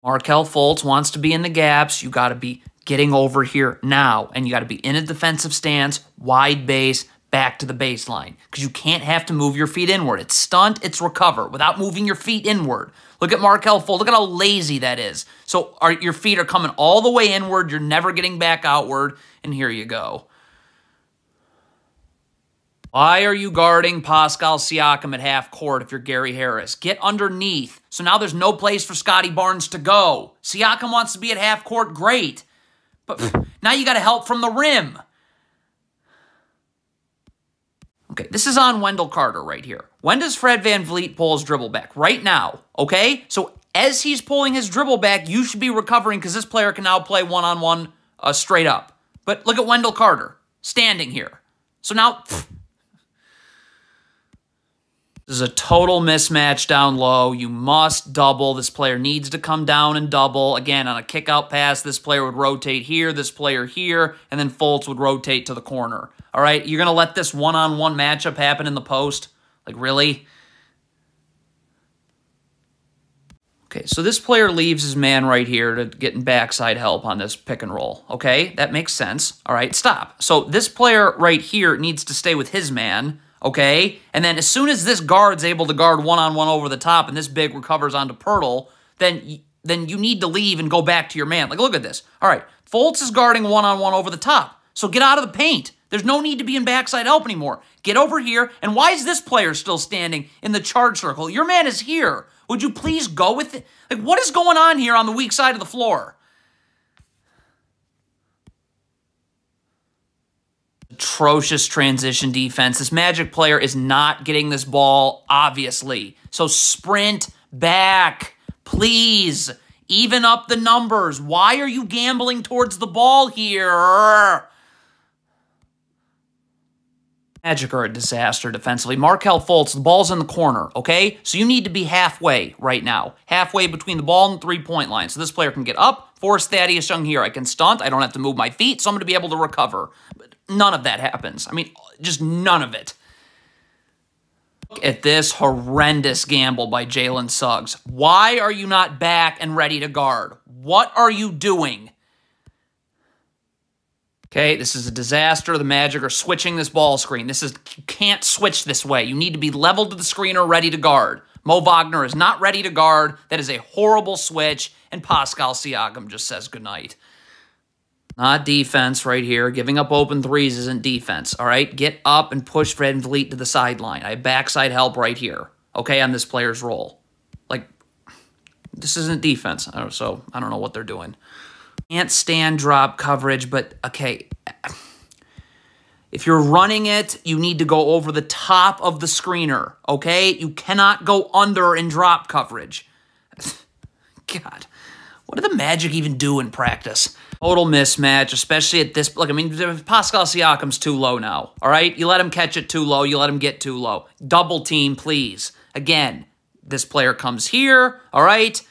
Markelle Fultz wants to be in the gaps. You got to be getting over here now, and you got to be in a defensive stance, wide base, back to the baseline, because you can't have to move your feet inward. It's stunt, it's recover without moving your feet inward. Look at Markelle Fultz. Look at how lazy that is. So your feet are coming all the way inward. You're never getting back outward, and here you go. Why are you guarding Pascal Siakam at half court if you're Gary Harris? Get underneath. So now there's no place for Scotty Barnes to go. Siakam wants to be at half court, great. But now you got to help from the rim. Okay, this is on Wendell Carter right here. When does Fred VanVleet pull his dribble back? Right now, okay? So as he's pulling his dribble back, you should be recovering because this player can now play one-on-one straight up. But look at Wendell Carter standing here. So now... This is a total mismatch down low. You must double. This player needs to come down and double. Again, on a kick-out pass, this player would rotate here, this player here, and then Fultz would rotate to the corner. All right? You're going to let this one-on-one matchup happen in the post? Like, really? Okay, so this player leaves his man right here to get in backside help on this pick and roll. Okay, that makes sense. All right, stop. So this player right here needs to stay with his man. Okay, and then as soon as this guard's able to guard one-on-one over the top and this big recovers onto Pirtle, then you need to leave and go back to your man. Like, look at this. All right, Fultz is guarding one-on-one over the top, so get out of the paint. There's no need to be in backside help anymore. Get over here, and why is this player still standing in the charge circle? Your man is here. Would you please go with it? Like, what is going on here on the weak side of the floor? Atrocious transition defense. This Magic player is not getting this ball, obviously. So sprint back, please. Even up the numbers. Why are you gambling towards the ball here? Magic are a disaster defensively. Markelle Fultz, the ball's in the corner, okay? So you need to be halfway right now. Halfway between the ball and the three-point line. So this player can get up, force Thaddeus Young here. I can stunt. I don't have to move my feet, so I'm going to be able to recover. But none of that happens. I mean, just none of it. Look at this horrendous gamble by Jalen Suggs. Why are you not back and ready to guard? What are you doing? Okay, this is a disaster. The Magic are switching this ball screen. You can't switch this way. You need to be leveled to the screener, ready to guard. Mo Wagner is not ready to guard. That is a horrible switch, and Pascal Siakam just says goodnight. Not defense right here. Giving up open threes isn't defense, all right? Get up and push VanVleet to the sideline. I have backside help right here, okay, on this player's roll. Like, this isn't defense, so I don't know what they're doing. Can't stand drop coverage, but, okay, if you're running it, you need to go over the top of the screener, okay? You cannot go under in drop coverage. God, what do the Magic even do in practice? Total mismatch, especially at this. Look, I mean, Pascal Siakam's too low now, all right? You let him catch it too low. You let him get too low. Double team, please. Again, this player comes here, all right?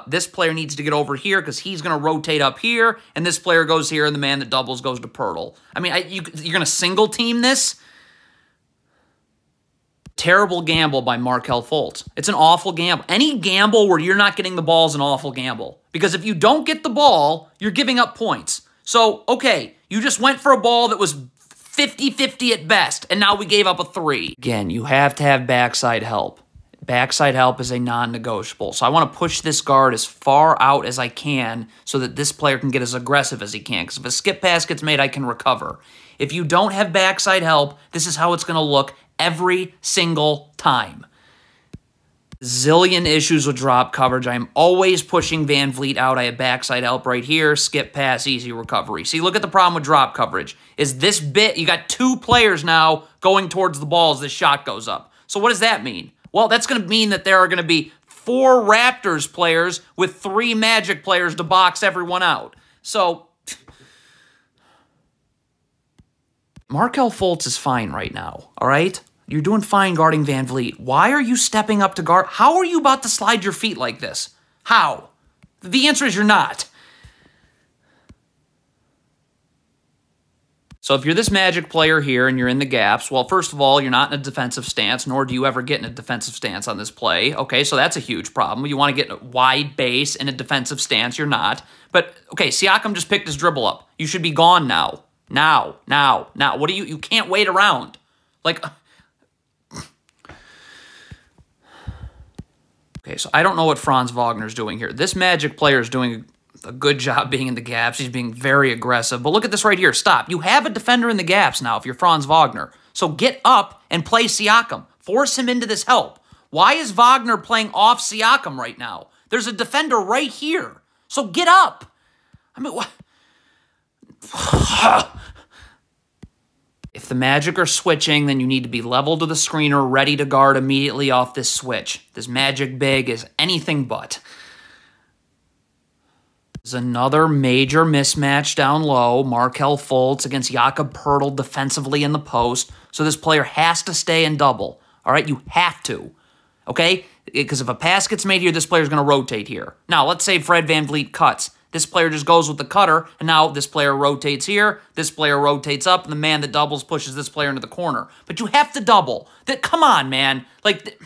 This player needs to get over here because he's going to rotate up here, and this player goes here, and the man that doubles goes to Pirtle. I mean, you're going to single team this? Terrible gamble by Markelle Fultz. It's an awful gamble. Any gamble where you're not getting the ball is an awful gamble. Because if you don't get the ball, you're giving up points. So, okay, you just went for a ball that was 50-50 at best, and now we gave up a 3. Again, you have to have backside help. Backside help is a non-negotiable. So I want to push this guard as far out as I can so that this player can get as aggressive as he can. Because if a skip pass gets made, I can recover. If you don't have backside help, this is how it's going to look every single time. Zillion issues with drop coverage. I'm always pushing VanVleet out. I have backside help right here. Skip pass, easy recovery. See, look at the problem with drop coverage. Is this bit, you got 2 players now going towards the ball as this shot goes up. So what does that mean? Well, that's going to mean that there are going to be 4 Raptors players with 3 Magic players to box everyone out. So, Markelle Fultz is fine right now, all right? You're doing fine guarding VanVleet. Why are you stepping up to guard? How are you about to slide your feet like this? How? The answer is you're not. So if you're this Magic player here and you're in the gaps, well, first of all, you're not in a defensive stance, nor do you ever get in a defensive stance on this play. Okay, so that's a huge problem. You want to get a wide base in a defensive stance. You're not. But, okay, Siakam just picked his dribble up. You should be gone now. Now. What do you can't wait around. Like, okay, so I don't know what Franz Wagner's doing here. This Magic player is doing a good job being in the gaps. He's being very aggressive. But look at this right here. Stop. You have a defender in the gaps now if you're Franz Wagner. So get up and play Siakam. Force him into this help. Why is Wagner playing off Siakam right now? There's a defender right here. So get up. I mean, what? If the Magic are switching, then you need to be level to the screener, ready to guard immediately off this switch. This Magic big is anything but. There's another major mismatch down low. Markelle Fultz against Jakob Poeltl defensively in the post. So this player has to stay and double. All right, you have to. Okay? Because if a pass gets made here, this player's going to rotate here. Now, let's say Fred VanVleet cuts. This player just goes with the cutter, and now this player rotates here, this player rotates up, and the man that doubles pushes this player into the corner. But you have to double. Come on, man. Like,